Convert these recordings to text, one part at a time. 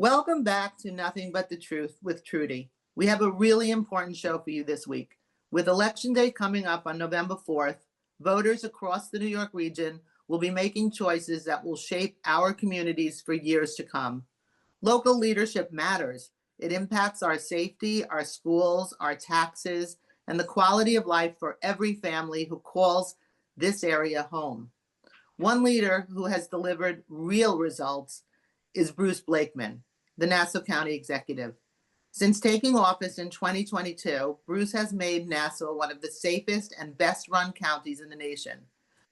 Welcome back to Nothing But the Truth with Trudy. We have a really important show for you this week. With Election Day coming up on November 4th, voters across the New York region will be making choices that will shape our communities for years to come. Local leadership matters. It impacts our safety, our schools, our taxes, and the quality of life for every family who calls this area home. One leader who has delivered real results is Bruce Blakeman, the Nassau County executive. Since taking office in 2022, Bruce has made Nassau one of the safest and best-run counties in the nation.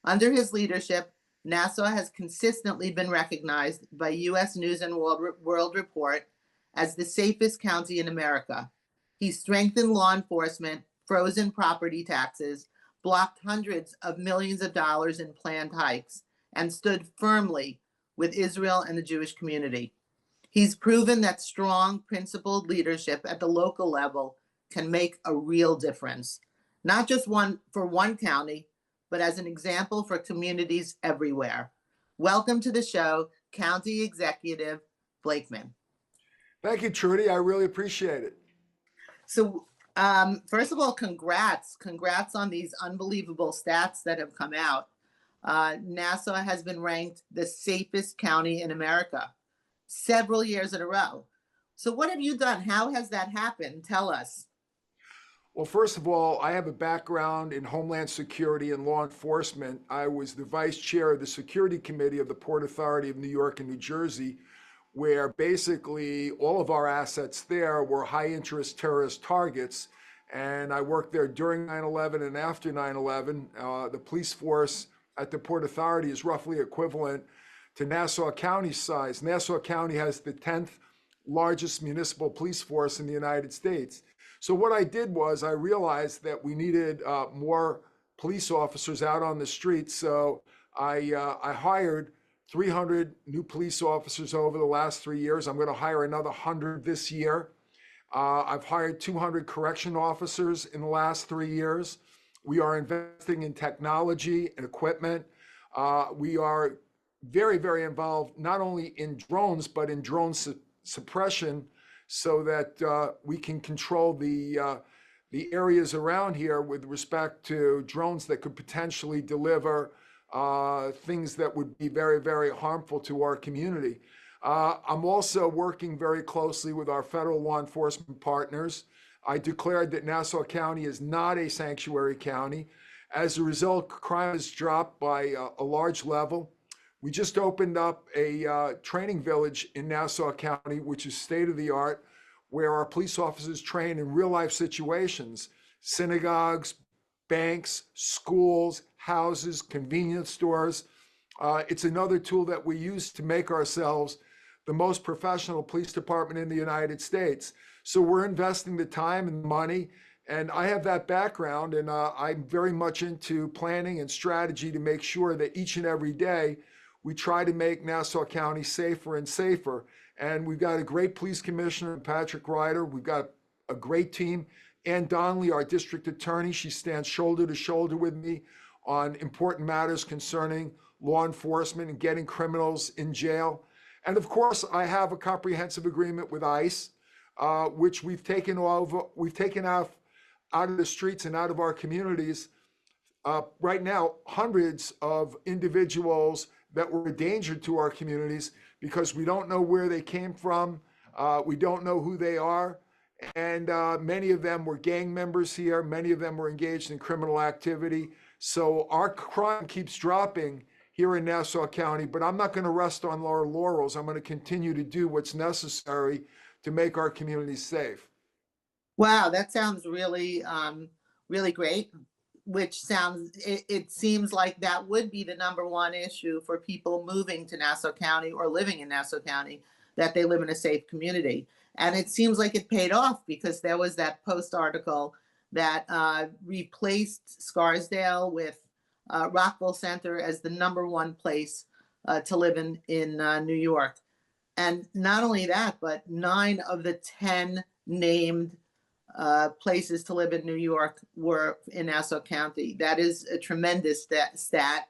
Under his leadership, Nassau has consistently been recognized by U.S. News and World Report as the safest county in America. He strengthened law enforcement, frozen property taxes, blocked hundreds of millions of dollars in planned hikes, and stood firmly with Israel and the Jewish community. He's proven that strong, principled leadership at the local level can make a real difference, not just for one county, but as an example for communities everywhere. Welcome to the show, County Executive Blakeman. Thank you, Trudy. I really appreciate it. So, first of all, congrats on these unbelievable stats that have come out. Nassau has been ranked the safest county in America several years in a row. So what have you done? How has that happened? Tell us. Well, first of all, I have a background in Homeland Security and law enforcement. I was the vice chair of the Security Committee of the Port Authority of New York and New Jersey, where basically all of our assets there were high-interest terrorist targets. And I worked there during 9/11 and after 9/11. The police force at the Port Authority is roughly equivalent to Nassau County's size. Nassau County has the 10th largest municipal police force in the United States. So what I did was I realized that we needed more police officers out on the streets. So I hired 300 new police officers over the last 3 years. I'm going to hire another 100 this year. I've hired 200 correction officers in the last 3 years. We are investing in technology and equipment. We are very, very involved not only in drones, but in drone suppression so that we can control the areas around here with respect to drones that could potentially deliver things that would be very, very harmful to our community. I'm also working very closely with our federal law enforcement partners. I declared that Nassau County is not a sanctuary county. As a result, crime has dropped by a large level. We just opened up a training village in Nassau County, which is state-of-the-art, where our police officers train in real-life situations, synagogues, banks, schools, houses, convenience stores. It's another tool that we use to make ourselves the most professional police department in the United States. So we're investing the time and money, and I have that background, and I'm very much into planning and strategy to make sure that each and every day we try to make Nassau County safer and safer. And we've got a great police commissioner, Patrick Ryder. We've got a great team. Ann Donnelly, our district attorney, she stands shoulder to shoulder with me on important matters concerning law enforcement and getting criminals in jail. And of course, I have a comprehensive agreement with ICE, which we've taken out of the streets and out of our communities. Right now, hundreds of individuals that were a danger to our communities because we don't know where they came from, we don't know who they are, and many of them were gang members here, many of them were engaged in criminal activity. So our crime keeps dropping here in Nassau County, but I'm not going to rest on our laurels. I'm going to continue to do what's necessary to make our communities safe. Wow, that sounds really, really great. It seems like that would be the number one issue for people moving to Nassau County or living in Nassau County, that they live in a safe community. And it seems like it paid off because there was that Post article that replaced Scarsdale with Rockville Center as the number one place to live in New York. And not only that, but 9 of the 10 named places to live in New York were in Nassau County. That is a tremendous stat.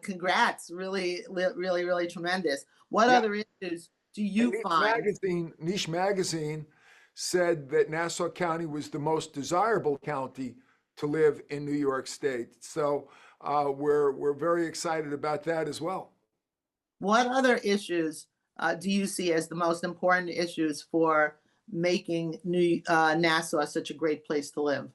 Congrats, really, really, really tremendous. What other issues do And you find? Niche Magazine said that Nassau County was the most desirable county to live in New York State. So we're very excited about that as well. What other issues do you see as the most important issues for making Nassau such a great place to live?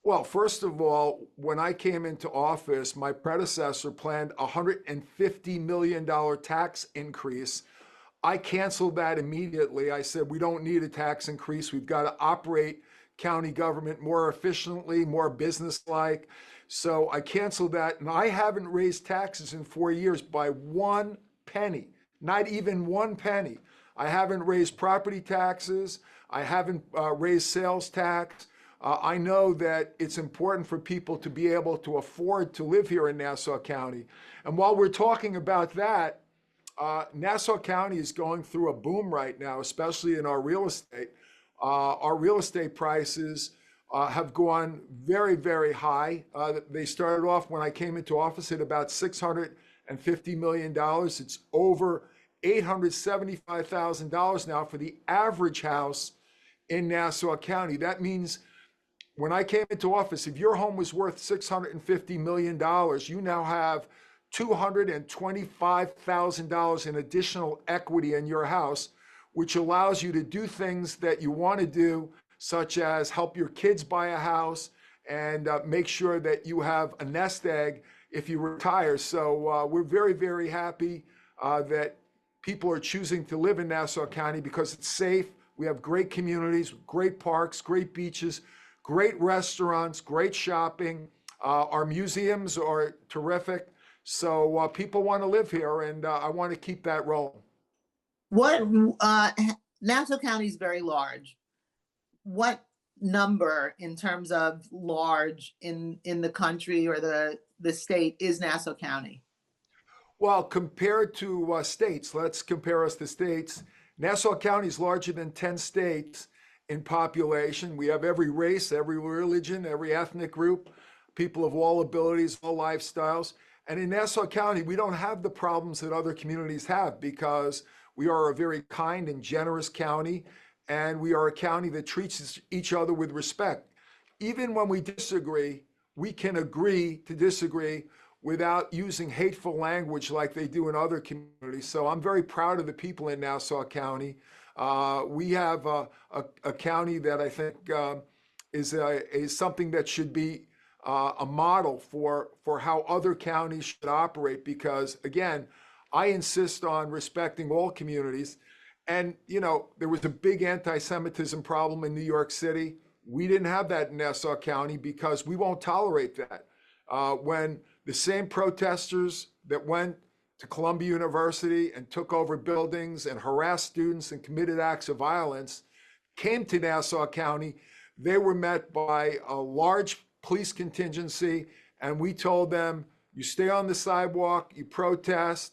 Well, first of all, when I came into office, my predecessor planned a $150 million tax increase. I canceled that immediately. I said, we don't need a tax increase. We've got to operate county government more efficiently, more business-like. So I canceled that, and I haven't raised taxes in 4 years by one penny, not even one penny. I haven't raised property taxes. I haven't raised sales tax. I know that it's important for people to be able to afford to live here in Nassau County. And while we're talking about that, Nassau County is going through a boom right now, especially in our real estate. Our real estate prices have gone very, very high. They started off when I came into office at about $650 million. It's over $875,000 now for the average house in Nassau County. That means when I came into office, if your home was worth $650 million, you now have $225,000 in additional equity in your house, which allows you to do things that you want to do, such as help your kids buy a house and make sure that you have a nest egg if you retire. So we're very, very happy that people are choosing to live in Nassau County because it's safe. We have great communities, great parks, great beaches, great restaurants, great shopping. Our museums are terrific. So people want to live here, and I want to keep that rolling. What Nassau County is very large. What number in terms of large in the country or the state is Nassau County? Well, compared to states, let's compare us to states. Nassau County is larger than 10 states in population. We have every race, every religion, every ethnic group, people of all abilities, all lifestyles. And in Nassau County, we don't have the problems that other communities have because we are a very kind and generous county, and we are a county that treats each other with respect. Even when we disagree, we can agree to disagree without using hateful language like they do in other communities. So I'm very proud of the people in Nassau County. We have a county that I think is something that should be a model for how other counties should operate, because again, I insist on respecting all communities. And you know, there was a big anti-Semitism problem in New York City. We didn't have that in Nassau County because we won't tolerate that. When the same protesters that went to Columbia University and took over buildings and harassed students and committed acts of violence came to Nassau County, they were met by a large police contingency, and we told them, you stay on the sidewalk, you protest,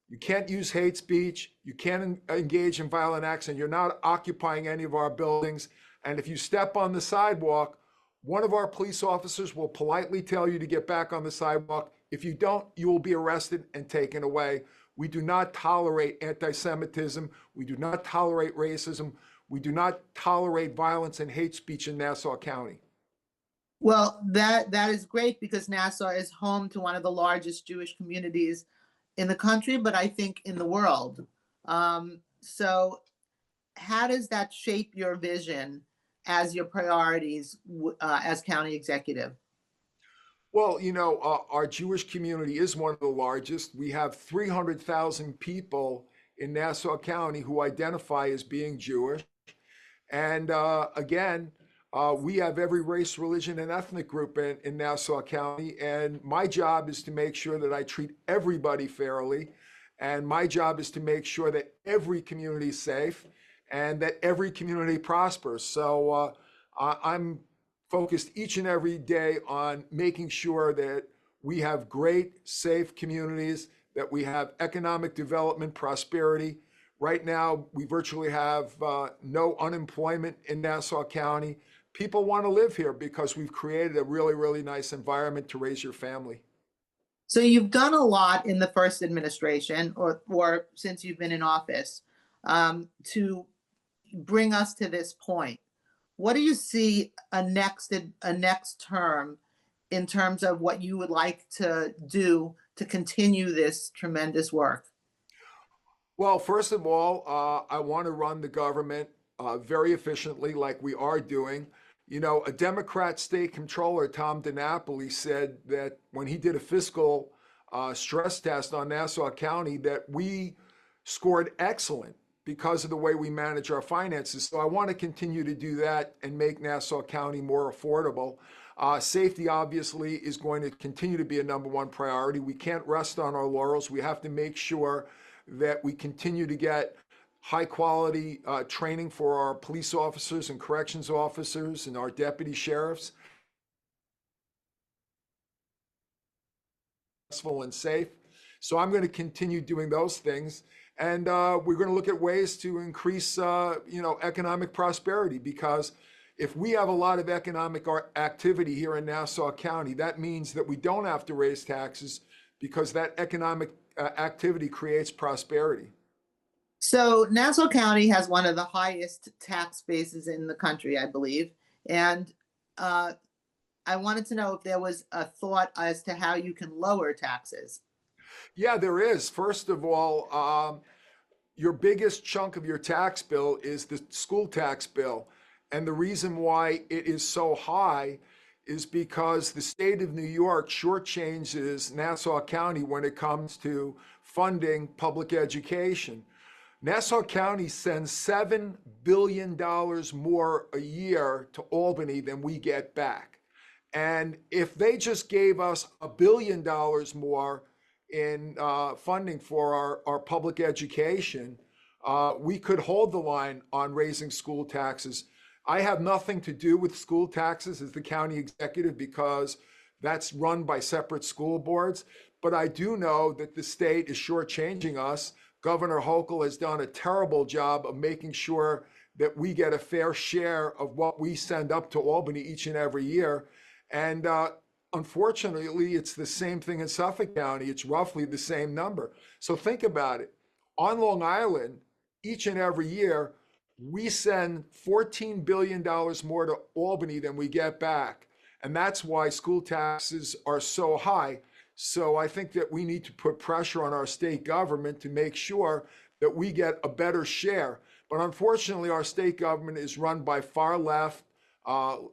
you can't use hate speech, you can't engage in violent acts, and you're not occupying any of our buildings. And if you step on the sidewalk, one of our police officers will politely tell you to get back on the sidewalk. If you don't, you will be arrested and taken away. We do not tolerate anti-Semitism. We do not tolerate racism. We do not tolerate violence and hate speech in Nassau County. Well, that is great because Nassau is home to one of the largest Jewish communities in the country, but I think in the world. So how does that shape your vision as your priorities as county executive? Well, you know, our Jewish community is one of the largest. We have 300,000 people in Nassau County who identify as being Jewish. And again, we have every race, religion, and ethnic group in Nassau County. And my job is to make sure that I treat everybody fairly. And my job is to make sure that every community is safe and that every community prospers. So I'm focused each and every day on making sure that we have great, safe communities, that we have economic development, prosperity. Right now, we virtually have no unemployment in Nassau County. People want to live here because we've created a really, really nice environment to raise your family. So you've done a lot in the first administration or since you've been in office. to bring us to this point. What do you see a next term in terms of what you would like to do to continue this tremendous work? Well, first of all, I want to run the government very efficiently, like we are doing. You know, a Democrat state controller, Tom DiNapoli, said that when he did a fiscal stress test on Nassau County, that we scored excellent because of the way we manage our finances. So I want to continue to do that and make Nassau County more affordable. Safety obviously is going to continue to be a number one priority. We can't rest on our laurels. We have to make sure that we continue to get high quality training for our police officers and corrections officers and our deputy sheriffs. And safe. So I'm going to continue doing those things. And we're going to look at ways to increase, economic prosperity, because if we have a lot of economic activity here in Nassau County, that means that we don't have to raise taxes because that economic activity creates prosperity. So Nassau County has one of the highest tax bases in the country, I believe. And I wanted to know if there was a thought as to how you can lower taxes. Yeah, there is. First of all, your biggest chunk of your tax bill is the school tax bill. And the reason why it is so high is because the state of New York shortchanges Nassau County when it comes to funding public education. Nassau County sends $7 billion more a year to Albany than we get back. And if they just gave us $1 billion more in funding for our public education, we could hold the line on raising school taxes. I have nothing to do with school taxes as the county executive because that's run by separate school boards. But I do know that the state is shortchanging us. Governor Hochul has done a terrible job of making sure that we get a fair share of what we send up to Albany each and every year. And unfortunately, it's the same thing in Suffolk County. It's roughly the same number. So think about it. On Long Island, each and every year, we send $14 billion more to Albany than we get back. And that's why school taxes are so high. So I think that we need to put pressure on our state government to make sure that we get a better share. But unfortunately, our state government is run by far left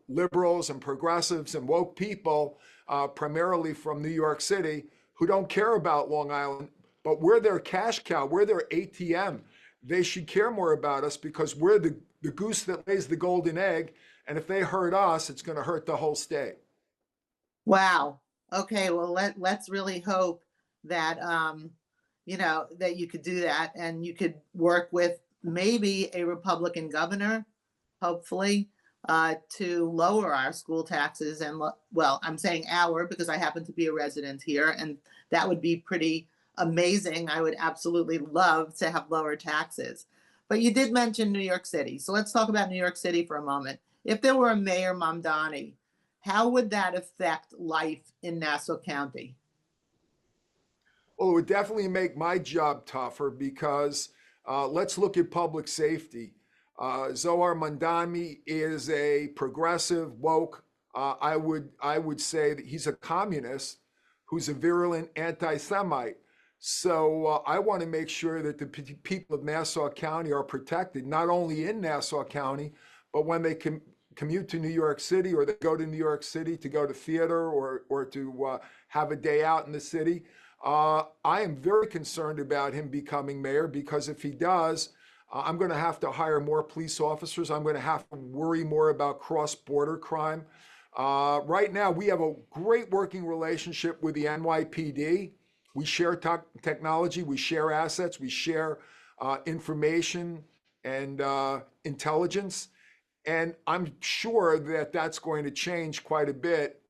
liberals and progressives and woke people, primarily from New York City, who don't care about Long Island, but we're their cash cow, we're their ATM. They should care more about us because we're the goose that lays the golden egg. And if they hurt us, it's going to hurt the whole state. Wow. Okay. Well, let's really hope that, that you could do that and you could work with maybe a Republican governor, hopefully, to lower our school taxes. And well, I'm saying our because I happen to be a resident here, and that would be pretty amazing. I would absolutely love to have lower taxes. But you did mention New York City. So let's talk about New York City for a moment. If there were a Mayor Mamdani, how would that affect life in Nassau County? Well, it would definitely make my job tougher because let's look at public safety. Zoran Mamdani is a progressive, woke. I would say that he's a communist who's a virulent anti-Semite. So I want to make sure that the people of Nassau County are protected, not only in Nassau County, but when they commute to New York City or they go to New York City to go to theater or to have a day out in the city. I am very concerned about him becoming mayor because if he does, I'm going to have to hire more police officers. I'm going to have to worry more about cross-border crime. Right now, we have a great working relationship with the NYPD. We share technology, we share assets, we share information and intelligence. And I'm sure that that's going to change quite a bit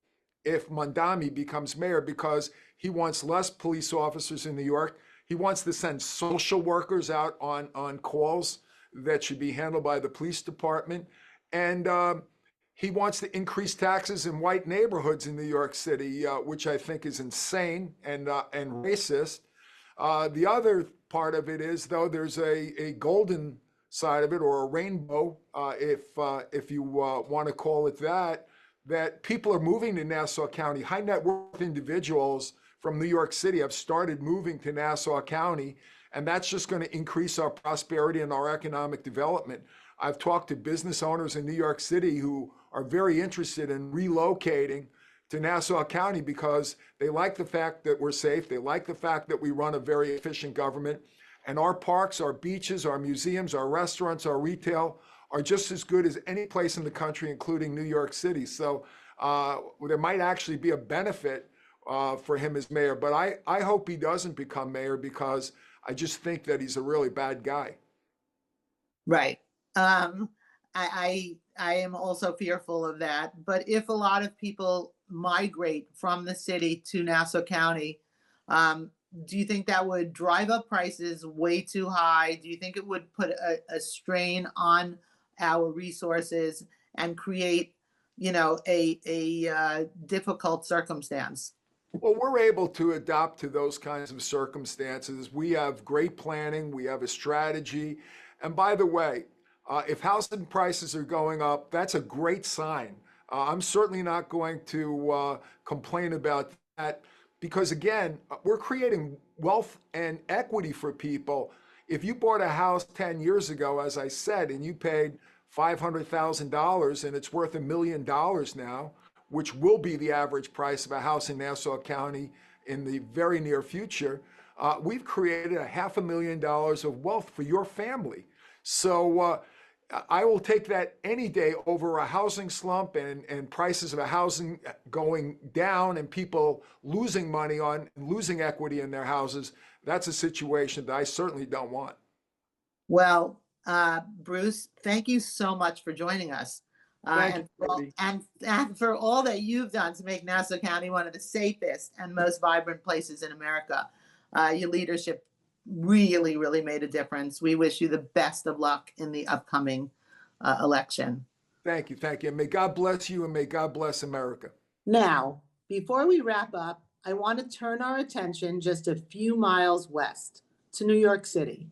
if Mamdani becomes mayor because he wants less police officers in New York. He wants to send social workers out on calls that should be handled by the police department. And he wants to increase taxes in white neighborhoods in New York City, which I think is insane and racist. The other part of it is, though, there's a golden side of it, or a rainbow, if you want to call it that, that people are moving to Nassau County. High net worth individuals from New York City have started moving to Nassau County, and that's just going to increase our prosperity and our economic development. I've talked to business owners in New York City who are very interested in relocating to Nassau County because they like the fact that we're safe. They like the fact that we run a very efficient government. And our parks, our beaches, our museums, our restaurants, our retail are just as good as any place in the country, including New York City. So there might actually be a benefit for him as mayor. But I hope he doesn't become mayor, because I just think that he's a really bad guy. Right. I am also fearful of that. But if a lot of people migrate from the city to Nassau County, do you think that would drive up prices way too high? Do you think it would put a strain on our resources and create, a difficult circumstance? Well, we're able to adapt to those kinds of circumstances. We have great planning. We have a strategy. And by the way, if housing prices are going up, that's a great sign. I'm certainly not going to complain about that, because again, we're creating wealth and equity for people. If you bought a house 10 years ago, as I said, and you paid $500,000 and it's worth $1 million now, which will be the average price of a house in Nassau County in the very near future, we've created $500,000 of wealth for your family. So I will take that any day over a housing slump and prices of a housing going down and people losing money on losing equity in their houses. That's a situation that I certainly don't want. Well, Bruce, thank you so much for joining us. Thank And for all that you've done to make Nassau County one of the safest and most vibrant places in America. Your leadership really, really made a difference. We wish you the best of luck in the upcoming election. Thank you. Thank you. And may God bless you, and may God bless America. Now, before we wrap up, I want to turn our attention just a few miles west to New York City,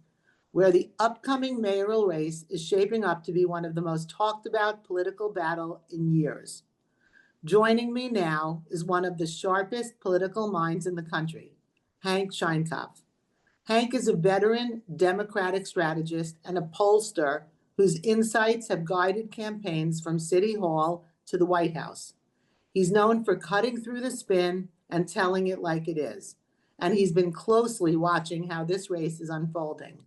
where the upcoming mayoral race is shaping up to be one of the most talked about political battle in years. Joining me now is one of the sharpest political minds in the country, Hank Sheinkopf. Hank is a veteran Democratic strategist and a pollster whose insights have guided campaigns from City Hall to the White House. He's known for cutting through the spin and telling it like it is. And he's been closely watching how this race is unfolding,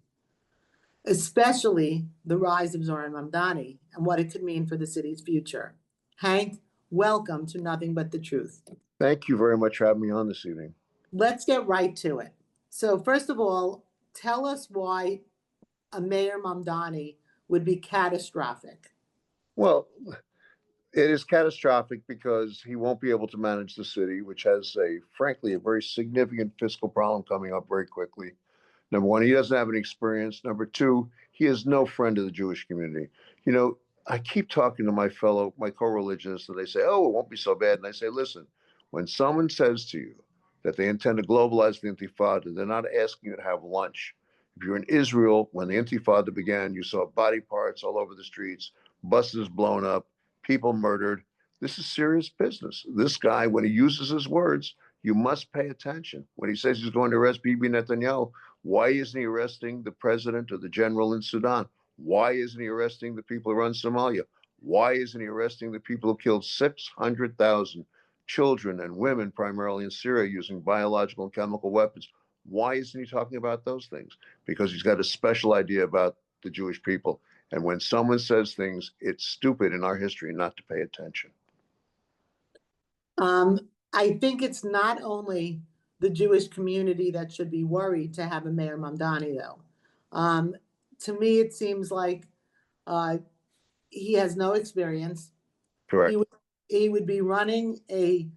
especially the rise of Zoran Mamdani and what it could mean for the city's future. Hank, welcome to Nothing But the Truth. Thank you very much for having me on this evening. Let's get right to it. So first of all, tell us why a Mayor Mamdani would be catastrophic. Well, it is catastrophic because he won't be able to manage the city, which has frankly, a very significant fiscal problem coming up very quickly. Number one, he doesn't have any experience. Number two, he is no friend of the Jewish community. I keep talking to my co-religionists, and they say, oh, it won't be so bad. And I say, listen, when someone says to you that they intend to globalize the Intifada, they're not asking you to have lunch. If you're in Israel, when the Intifada began, you saw body parts all over the streets, buses blown up, people murdered. This is serious business. This guy, when he uses his words, you must pay attention. When he says he's going to arrest Bibi Netanyahu, why isn't he arresting the president or the general in Sudan? Why isn't he arresting the people who run Somalia? Why isn't he arresting the people who killed 600,000 children and women, primarily in Syria, using biological and chemical weapons? Why isn't he talking about those things? Because he's got a special idea about the Jewish people. And when someone says things, it's stupid in our history not to pay attention. I think it's not only the Jewish community that should be worried to have a Mayor Mamdani, though. To me, it seems like he has no experience. Correct. He would be running a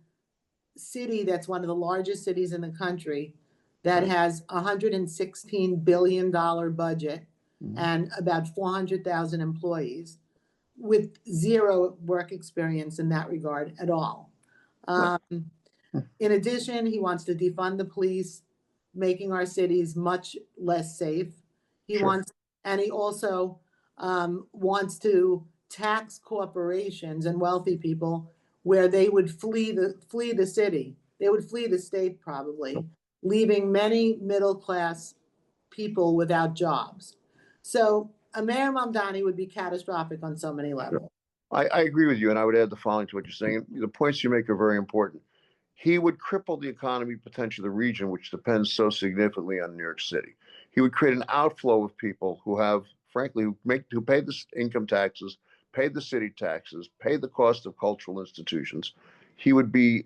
city that's one of the largest cities in the country that has a $116 billion budget and about 400,000 employees with zero work experience in that regard at all. In addition, he wants to defund the police, making our cities much less safe. He Sure. wants, and he also wants to tax corporations and wealthy people where they would flee the city. They would flee the state probably, leaving many middle-class people without jobs. So a Mayor Mamdani would be catastrophic on so many levels. I agree with you, and I would add the following to what you're saying. The points you make are very important. He would cripple the economy potentially of the region, which depends so significantly on New York City. He would create an outflow of people who have, frankly, who pay the income taxes, pay the city taxes, pay the cost of cultural institutions. He would be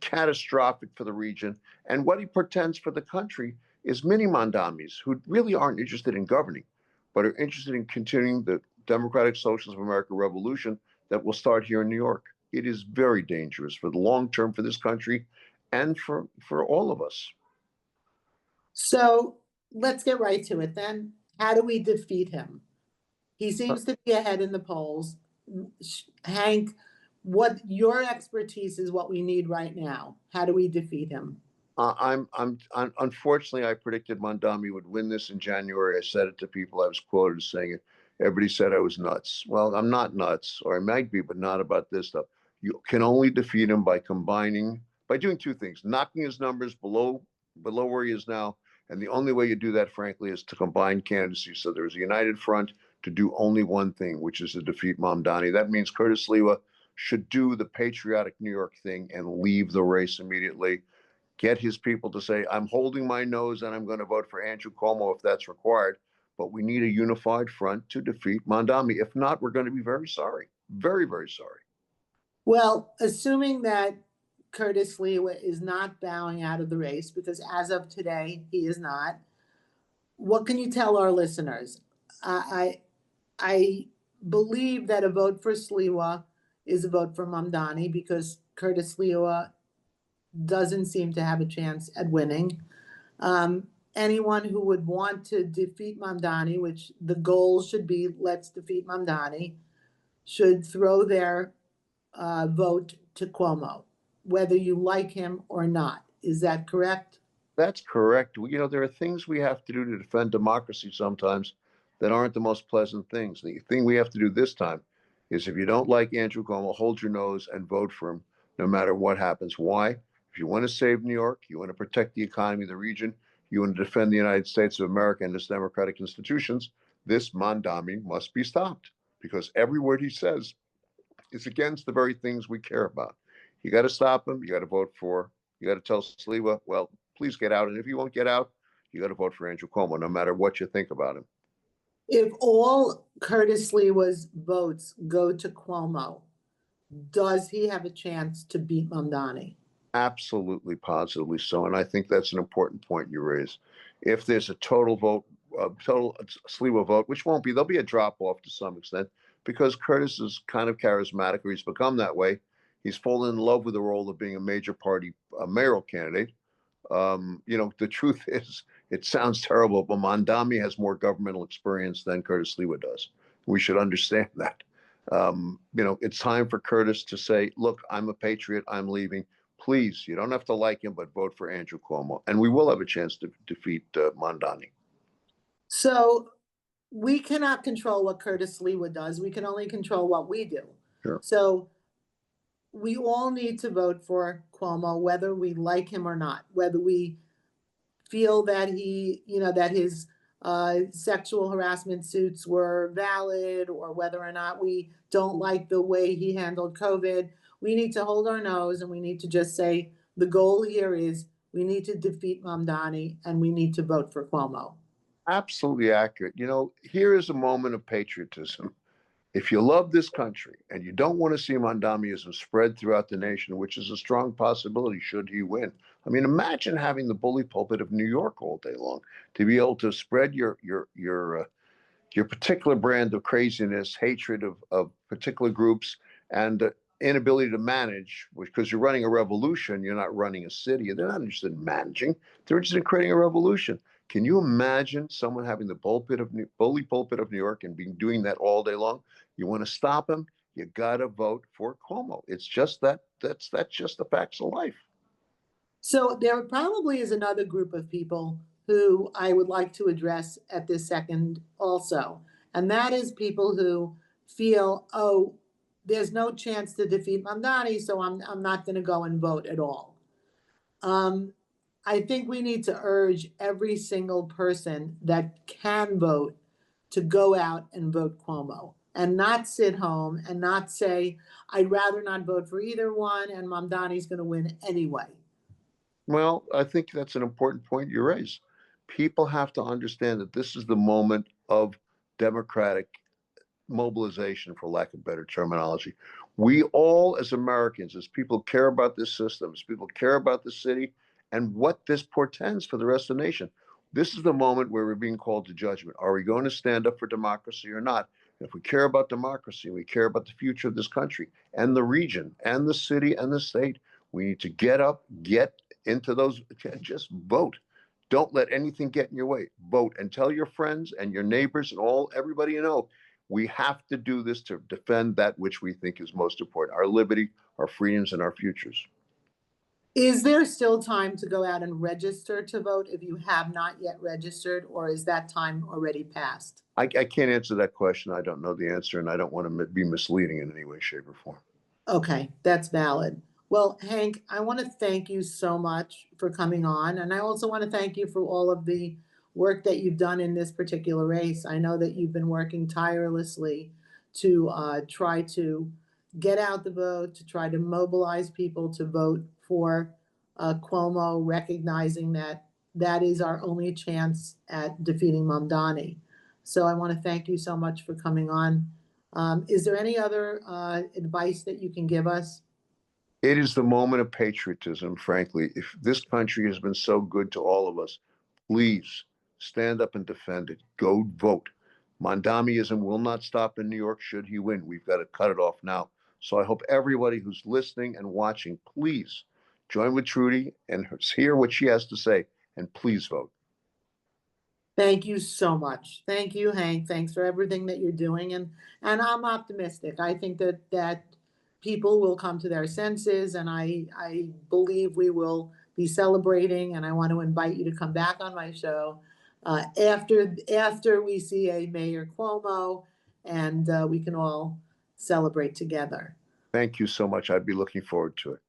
catastrophic for the region. And what he portends for the country is mini Mandamis who really aren't interested in governing, but are interested in continuing the Democratic Socialist of America revolution that will start here in New York. It is very dangerous for the long term for this country and for all of us. So let's get right to it then. How do we defeat him? He seems to be ahead in the polls. Hank, what your expertise is what we need right now. How do we defeat him? Unfortunately, I predicted Mamdani would win this in January. I said it to people. I was quoted as saying it. Everybody said I was nuts. Well, I'm not nuts, or I might be, but not about this stuff. You can only defeat him by doing two things: knocking his numbers below where he is now, and the only way you do that, frankly, is to combine candidacy. So there's a united front to do only one thing, which is to defeat Mamdani. That means Curtis Sliwa should do the patriotic New York thing and leave the race immediately. Get his people to say, I'm holding my nose and I'm going to vote for Andrew Cuomo if that's required. But we need a unified front to defeat Mamdani. If not, we're going to be very sorry. Very, very sorry. Well, assuming that Curtis Sliwa is not bowing out of the race, because as of today, he is not, what can you tell our listeners? I believe that a vote for Sliwa is a vote for Mamdani because Curtis Sliwa doesn't seem to have a chance at winning. Anyone who would want to defeat Mamdani, which the goal should be, let's defeat Mamdani, should throw their vote to Cuomo, whether you like him or not. Is that correct? That's correct. There are things we have to do to defend democracy sometimes that aren't the most pleasant things. The thing we have to do this time is if you don't like Andrew Cuomo, hold your nose and vote for him no matter what happens. Why? If you want to save New York, you want to protect the economy of the region, you want to defend the United States of America and its democratic institutions, this Mamdani must be stopped because every word he says is against the very things we care about. You got to stop him. You got to vote you got to tell Sliwa, well, please get out. And if you won't get out, you got to vote for Andrew Cuomo, no matter what you think about him. If all Curtis Sliwa's votes go to Cuomo, does he have a chance to beat Mamdani? Absolutely, positively so. And I think that's an important point you raise. If there's a total Sliwa vote, which won't be, there'll be a drop off to some extent because Curtis is kind of charismatic, or he's become that way. He's fallen in love with the role of being a major party mayoral candidate. The truth is, it sounds terrible, but Mamdani has more governmental experience than Curtis Sliwa does. We should understand that. It's time for Curtis to say, look, I'm a patriot. I'm leaving. Please, you don't have to like him, but vote for Andrew Cuomo. And we will have a chance to defeat Mamdani. So we cannot control what Curtis Sliwa does. We can only control what we do. Sure. So we all need to vote for Cuomo, whether we like him or not, whether we feel that that his sexual harassment suits were valid, or whether or not we don't like the way he handled COVID. We need to hold our nose and we need to just say, the goal here is we need to defeat Mamdani and we need to vote for Cuomo. Absolutely accurate. Here is a moment of patriotism. If you love this country and you don't want to see Mamdaniism spread throughout the nation, which is a strong possibility should he win. I mean, imagine having the bully pulpit of New York all day long to be able to spread your particular brand of craziness, hatred of particular groups, and inability to manage, because you're running a revolution, you're not running a city. They're not interested in managing. They're interested in creating a revolution. Can you imagine someone having the bully pulpit of New York and doing that all day long? You want to stop him? You got to vote for Cuomo. It's just that's just the facts of life. So there probably is another group of people who I would like to address at this second also. And that is people who feel, oh, there's no chance to defeat Mamdani, so I'm not going to go and vote at all. I think we need to urge every single person that can vote to go out and vote Cuomo and not sit home and not say, I'd rather not vote for either one and Mamdani's going to win anyway. Well, I think that's an important point you raise. People have to understand that this is the moment of democratic mobilization, for lack of better terminology. We all, as Americans, as people care about this system, as people care about the city and what this portends for the rest of the nation, this is the moment where we're being called to judgment. Are we going to stand up for democracy or not? If we care about democracy, we care about the future of this country and the region and the city and the state, we need to get up, get into those, just vote. Don't let anything get in your way. Vote and tell your friends and your neighbors and everybody you know, we have to do this to defend that which we think is most important, our liberty, our freedoms, and our futures. Is there still time to go out and register to vote if you have not yet registered, or is that time already passed? I can't answer that question. I don't know the answer, and I don't want to be misleading in any way, shape, or form. Okay, that's valid. Well, Hank, I want to thank you so much for coming on. And I also want to thank you for all of the work that you've done in this particular race. I know that you've been working tirelessly to try to get out the vote, to try to mobilize people to vote for Cuomo, recognizing that that is our only chance at defeating Mamdani. So I want to thank you so much for coming on. Is there any other advice that you can give us? It is the moment of patriotism, frankly. If this country has been so good to all of us, please stand up and defend it. Go vote. Mamdaniism will not stop in New York should he win. We've got to cut it off now. So I hope everybody who's listening and watching, please join with Trudy and hear what she has to say, and please vote. Thank you so much. Thank you, Hank. Thanks for everything that you're doing. And I'm optimistic. I think that people will come to their senses, and I believe we will be celebrating. And I want to invite you to come back on my show after we see a Mayor Cuomo, and we can all celebrate together. Thank you so much. I'd be looking forward to it.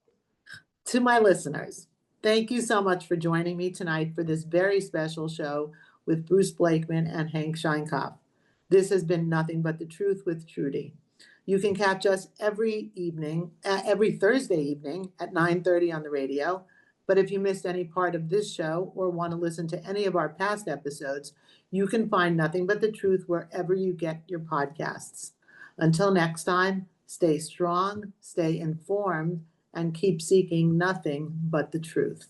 To my listeners, thank you so much for joining me tonight for this very special show with Bruce Blakeman and Hank Sheinkopf. This has been Nothing But the Truth with Trudy. You can catch us every Thursday evening at 9:30 on the radio. But if you missed any part of this show or want to listen to any of our past episodes, you can find Nothing But the Truth wherever you get your podcasts. Until next time, stay strong, stay informed, and keep seeking nothing but the truth.